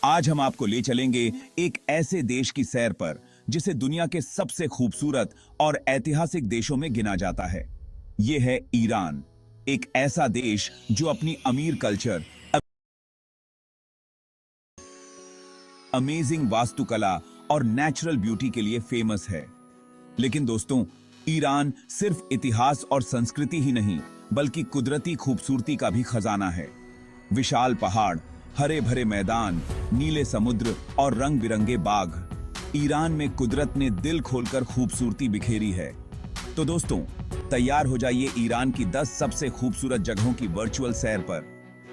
आज हम आपको ले चलेंगे एक ऐसे देश की सैर पर जिसे दुनिया के सबसे खूबसूरत और ऐतिहासिक देशों में गिना जाता है। ये है ईरान, एक ऐसा देश जो अपनी अमीर कल्चर, अमेजिंग वास्तुकला और नेचुरल ब्यूटी के लिए फेमस है। लेकिन दोस्तों, ईरान सिर्फ इतिहास और संस्कृति ही नहीं, बल्कि कुदरती खूबसूरती का भी खजाना है। विशाल पहाड़, हरे भरे मैदान, नीले समुद्र और रंग बिरंगे बाग, ईरान में कुदरत ने दिल खोलकर खूबसूरती बिखेरी है। तो दोस्तों, तैयार हो जाइए ईरान की 10 सबसे खूबसूरत जगहों की वर्चुअल सैर पर।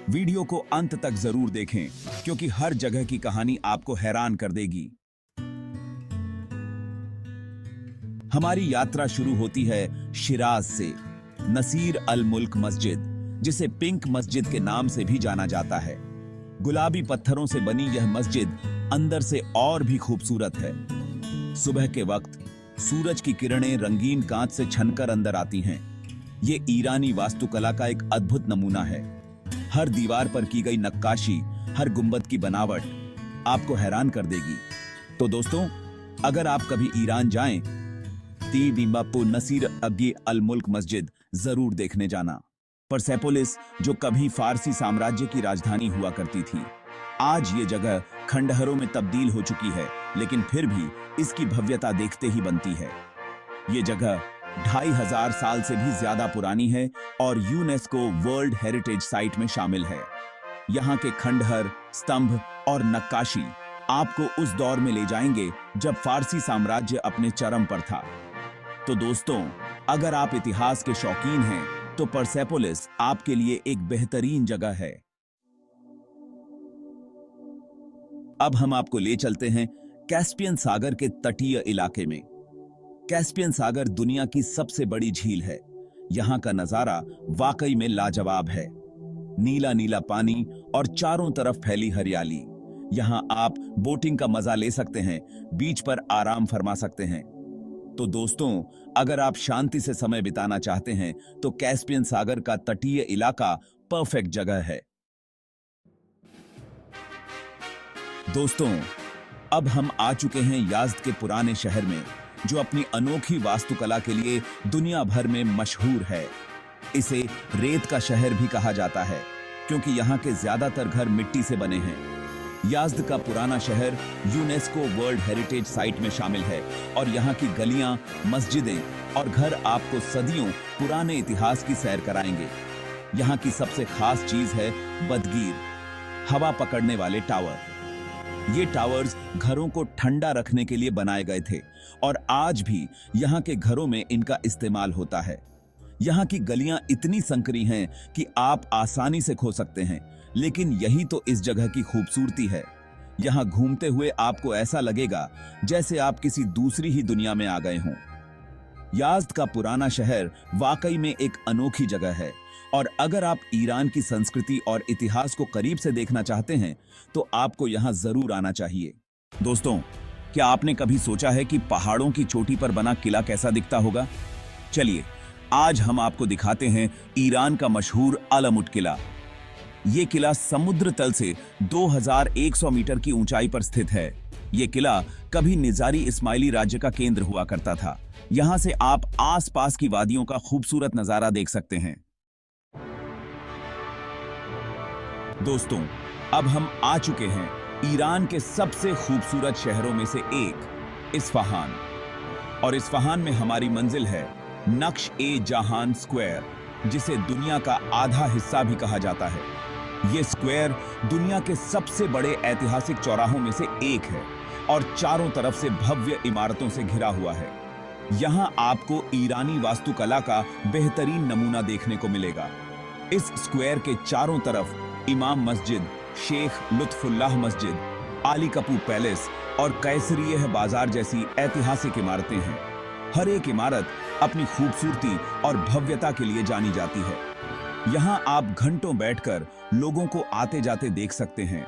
वीडियो को अंत तक जरूर देखें, क्योंकि हर जगह की कहानी आपको हैरान कर देगी। हमारी यात्रा शुरू होती है शिराज से। नसीर अल मुल्क मस्जिद, जिसे पिंक मस्जिद के नाम से भी जाना जाता है। गुलाबी पत्थरों से बनी यह मस्जिद अंदर से और भी खूबसूरत है। सुबह के वक्त सूरज की किरणें रंगीन कांच से छनकर अंदर आती हैं। ये ईरानी वास्तुकला का एक अद्भुत नमूना है। हर दीवार पर की गई नक्काशी, हर गुंबद की बनावट आपको हैरान कर देगी। तो दोस्तों, अगर आप कभी ईरान जाएं, तीबिंबापू नसीर अगी अल मुल्क मस्जिद जरूर देखने जाना। परसेपोलिस, जो कभी फारसी साम्राज्य की राजधानी हुआ करती थी, आज ये जगह खंडहरों में तब्दील हो चुकी है, लेकिन फिर भी इसकी भव्यता देखते ही बनती है। ये जगह 2500 साल से भी ज्यादा पुरानी है और यूनेस्को वर्ल्ड हेरिटेज साइट में शामिल है। यहाँ के खंडहर, स्तंभ और नक्काशी आपको उस दौर में ले जाएंगे जब फारसी साम्राज्य अपने चरम पर था। तो दोस्तों, अगर आप इतिहास के शौकीन हैं, तो परसेपोलिस आपके लिए एक बेहतरीन जगह है। अब हम आपको ले चलते हैं कैस्पियन सागर के तटीय इलाके में। कैस्पियन सागर दुनिया की सबसे बड़ी झील है। यहां का नजारा वाकई में लाजवाब है। नीला नीला पानी और चारों तरफ फैली हरियाली। यहां आप बोटिंग का मजा ले सकते हैं, बीच पर आराम फरमा सकते हैं। तो दोस्तों, अगर आप शांति से समय बिताना चाहते हैं, तो कैस्पियन सागर का तटीय इलाका परफेक्ट जगह है। दोस्तों, अब हम आ चुके हैं याज़्द के पुराने शहर में, जो अपनी अनोखी वास्तुकला के लिए दुनिया भर में मशहूर है। इसे रेत का शहर भी कहा जाता है, क्योंकि यहाँ के ज्यादातर घर मिट्टी से बने हैं। याज़्द का पुराना शहर यूनेस्को वर्ल्ड हेरिटेज साइट में शामिल है और यहाँ की गलियां, मस्जिदें और घर आपको सदियों पुराने इतिहास की सैर कराएंगे। यहाँ की सबसे खास चीज है बदगीर, हवा पकड़ने वाले टावर। ये टावर्स घरों को ठंडा रखने के लिए बनाए गए थे और आज भी यहाँ के घरों में इनका इस्तेमाल होता है। यहाँ की गलियां इतनी संकरी हैं कि आप आसानी से खो सकते हैं, लेकिन यही तो इस जगह की खूबसूरती है। यहाँ घूमते हुए आपको ऐसा लगेगा जैसे आप किसी दूसरी ही दुनिया में आ गए हों। याज़्द का पुराना शहर वाकई में एक अनोखी जगह है और अगर आप ईरान की संस्कृति और इतिहास को करीब से देखना चाहते हैं, तो आपको यहाँ जरूर आना चाहिए। दोस्तों, क्या आपने कभी सोचा है कि पहाड़ों की चोटी पर बना किला कैसा दिखता होगा? चलिए, आज हम आपको दिखाते हैं ईरान का मशहूर अलमुट किला। ये किला समुद्र तल से 2100 मीटर की ऊंचाई पर स्थित है। ये किला कभी निजारी इस्माइली राज्य का केंद्र हुआ करता था। यहां से आप आसपास की वादियों का खूबसूरत नजारा देख सकते हैं। दोस्तों, अब हम आ चुके हैं ईरान के सबसे खूबसूरत शहरों में से एक, इस्फहान। और इस्फहान में हमारी मंजिल है नक्श ए जहान स्क्वायर, जिसे दुनिया का आधा हिस्सा भी कहा जाता है। ये स्क्वायर दुनिया के सबसे बड़े ऐतिहासिक चौराहों में से एक है और चारों तरफ से भव्य इमारतों से घिरा हुआ है। यहाँ आपको ईरानी वास्तुकला का बेहतरीन नमूना देखने को मिलेगा। इस स्क्वायर के चारों तरफ इमाम मस्जिद, शेख लुत्फुल्लाह मस्जिद, आली कपू पैलेस और कैसरियह बाजार जैसी ऐतिहासिक इमारतें हैं। हर एक इमारत अपनी खूबसूरती और भव्यता के लिए जानी जाती है। यहाँ आप घंटों बैठकर लोगों को आते जाते देख सकते हैं,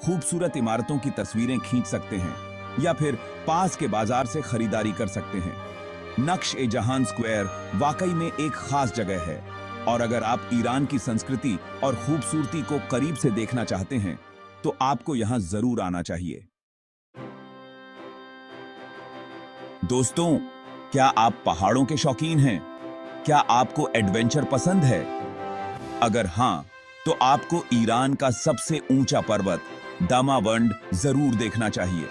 खूबसूरत इमारतों की तस्वीरें खींच सकते हैं या फिर पास के बाजार से खरीदारी कर सकते हैं। नक्श ए जहान स्क्वायर वाकई में एक खास जगह है और अगर आप ईरान की संस्कृति और खूबसूरती को करीब से देखना चाहते हैं, तो आपको यहां जरूर आना चाहिए। दोस्तों, क्या आप पहाड़ों के शौकीन हैं? क्या आपको एडवेंचर पसंद है? अगर हां, तो आपको ईरान का सबसे ऊंचा पर्वत दामावंड जरूर देखना चाहिए।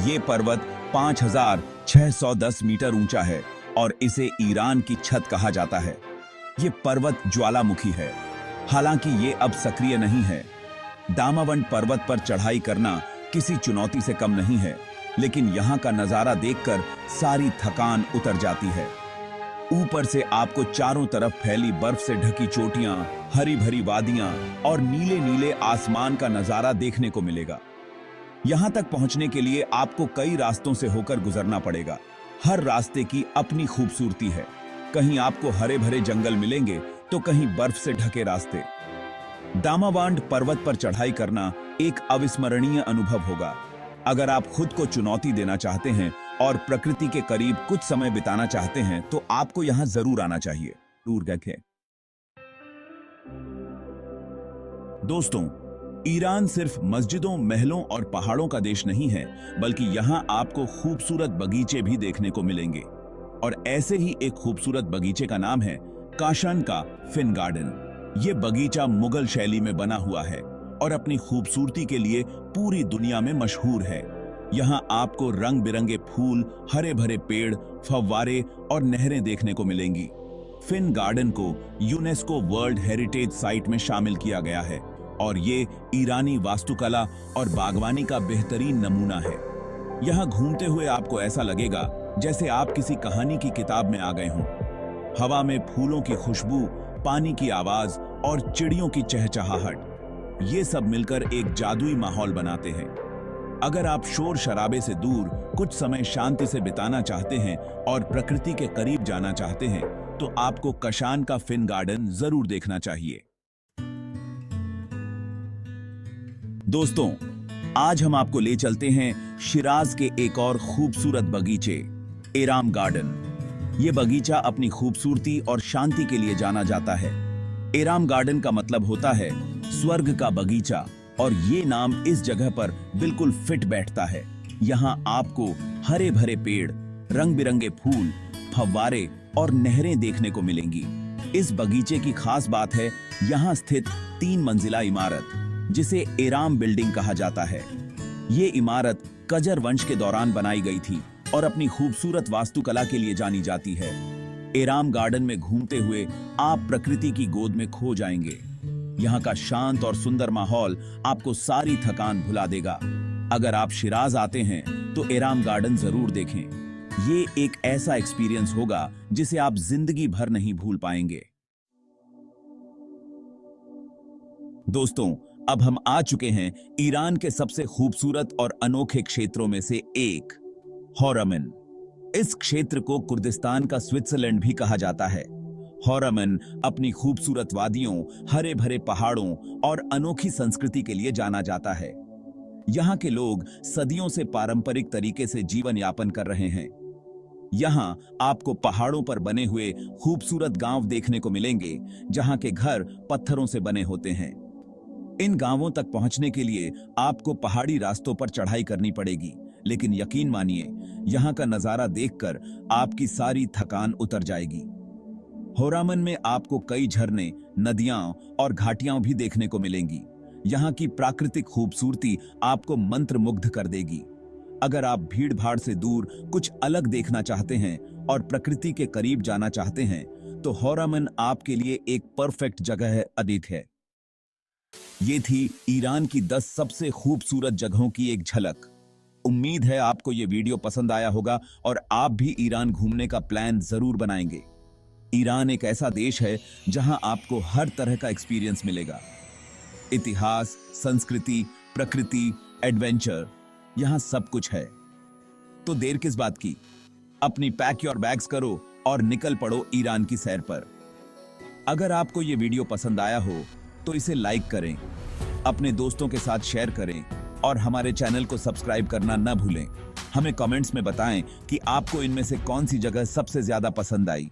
ये पर्वत 5,610 मीटर ऊंचा है और इसे ईरान की छत कहा जाता है। ये पर्वत ज्वालामुखी है, हालांकि ये अब सक्रिय नहीं है। दामावंड पर्वत पर चढ़ाई करना किसी चुनौती से कम नहीं है, लेकिन यहाँ का नजारा देखकर सारी थकान उतर जाती है। ऊपर से आपको चारों तरफ फैली बर्फ से ढकी चोटियां, हरी भरी वादियां और नीले नीले आसमान का नजारा देखने को मिलेगा। यहां तक पहुंचने के लिए आपको कई रास्तों से होकर गुजरना पड़ेगा। हर रास्ते की अपनी खूबसूरती है। कहीं आपको हरे भरे जंगल मिलेंगे तो कहीं बर्फ से ढके रास्ते। दामावंड पर्वत पर चढ़ाई करना एक अविस्मरणीय अनुभव होगा। अगर आप खुद को चुनौती देना चाहते हैं और प्रकृति के करीब कुछ समय बिताना चाहते हैं तो आपको यहां जरूर आना चाहिए। जरूर रखें। दोस्तों, ईरान सिर्फ मस्जिदों, महलों और पहाड़ों का देश नहीं है, बल्कि यहां आपको खूबसूरत बगीचे भी देखने को मिलेंगे। और ऐसे ही एक खूबसूरत बगीचे का नाम है काशान का फिन गार्डन। ये बगीचा मुगल शैली में बना हुआ है और अपनी खूबसूरती के लिए पूरी दुनिया में मशहूर है। यहाँ आपको रंग बिरंगे फूल, हरे भरे पेड़, फव्वारे और नहरें देखने को मिलेंगी। फिन गार्डन को यूनेस्को वर्ल्ड हेरिटेज साइट में शामिल किया गया है और ये ईरानी वास्तुकला और बागवानी का बेहतरीन नमूना है। यहाँ घूमते हुए आपको ऐसा लगेगा जैसे आप किसी कहानी की किताब में आ गए हों। हवा में फूलों की खुशबू, पानी की आवाज और चिड़ियों की चहचहाहट, ये सब मिलकर एक जादुई माहौल बनाते हैं। अगर आप शोर शराबे से दूर कुछ समय शांति से बिताना चाहते हैं और प्रकृति के करीब जाना चाहते हैं तो आपको काशान का फिन गार्डन जरूर देखना चाहिए। दोस्तों, आज हम आपको ले चलते हैं शिराज के एक और खूबसूरत बगीचे, एराम गार्डन। ये बगीचा अपनी खूबसूरती और शांति के लिए जाना जाता है। एराम गार्डन का मतलब होता है स्वर्ग का बगीचा और ये नाम इस जगह पर बिल्कुल फिट बैठता है। यहाँ आपको हरे भरे पेड़, रंग बिरंगे फूल, फव्वारे और नहरें देखने को मिलेंगी। इस बगीचे की खास बात है यहाँ स्थित 3 मंजिला इमारत, जिसे एराम बिल्डिंग कहा जाता है। ये इमारत कजर वंश के दौरान बनाई गई थी और अपनी खूबसूरत वास्तुकला के लिए जानी जाती है। एराम गार्डन में घूमते हुए आप प्रकृति की गोद में खो जाएंगे। यहाँ का शांत और सुंदर माहौल आपको सारी थकान भुला देगा। अगर आप शिराज आते हैं तो एराम गार्डन जरूर देखें। ये एक ऐसा एक्सपीरियंस होगा जिसे आप जिंदगी भर नहीं भूल पाएंगे। दोस्तों, अब हम आ चुके हैं ईरान के सबसे खूबसूरत और अनोखे क्षेत्रों में से एक, हौरामन। इस क्षेत्र को कुर्दिस्तान का स्विट्जरलैंड भी कहा जाता है। हौरामन अपनी खूबसूरत वादियों, हरे भरे पहाड़ों और अनोखी संस्कृति के लिए जाना जाता है। यहाँ के लोग सदियों से पारंपरिक तरीके से जीवन यापन कर रहे हैं। यहाँ आपको पहाड़ों पर बने हुए खूबसूरत गांव देखने को मिलेंगे, जहाँ के घर पत्थरों से बने होते हैं। इन गांवों तक पहुंचने के लिए आपको पहाड़ी रास्तों पर चढ़ाई करनी पड़ेगी, लेकिन यकीन मानिए, यहाँ का नजारा देखकर आपकी सारी थकान उतर जाएगी। हौरामन में आपको कई झरने, नदियां और घाटियां भी देखने को मिलेंगी। यहाँ की प्राकृतिक खूबसूरती आपको मंत्रमुग्ध कर देगी। अगर आप भीड़ भाड़ से दूर कुछ अलग देखना चाहते हैं और प्रकृति के करीब जाना चाहते हैं तो हौरामन आपके लिए एक परफेक्ट जगह है। ये थी ईरान की 10 सबसे खूबसूरत जगहों की एक झलक। उम्मीद है आपको ये वीडियो पसंद आया होगा और आप भी ईरान घूमने का प्लान जरूर बनाएंगे। ईरान एक ऐसा देश है जहां आपको हर तरह का एक्सपीरियंस मिलेगा। इतिहास, संस्कृति, प्रकृति, एडवेंचर, यहां सब कुछ है। तो देर किस बात की, अपनी पैक योर बैग्स करो और निकल पड़ो ईरान की सैर पर। अगर आपको ये वीडियो पसंद आया हो तो इसे लाइक करें, अपने दोस्तों के साथ शेयर करें और हमारे चैनल को सब्सक्राइब करना न भूलें। हमें कमेंट्स में बताएं कि आपको इनमें से कौन सी जगह सबसे ज्यादा पसंद आई।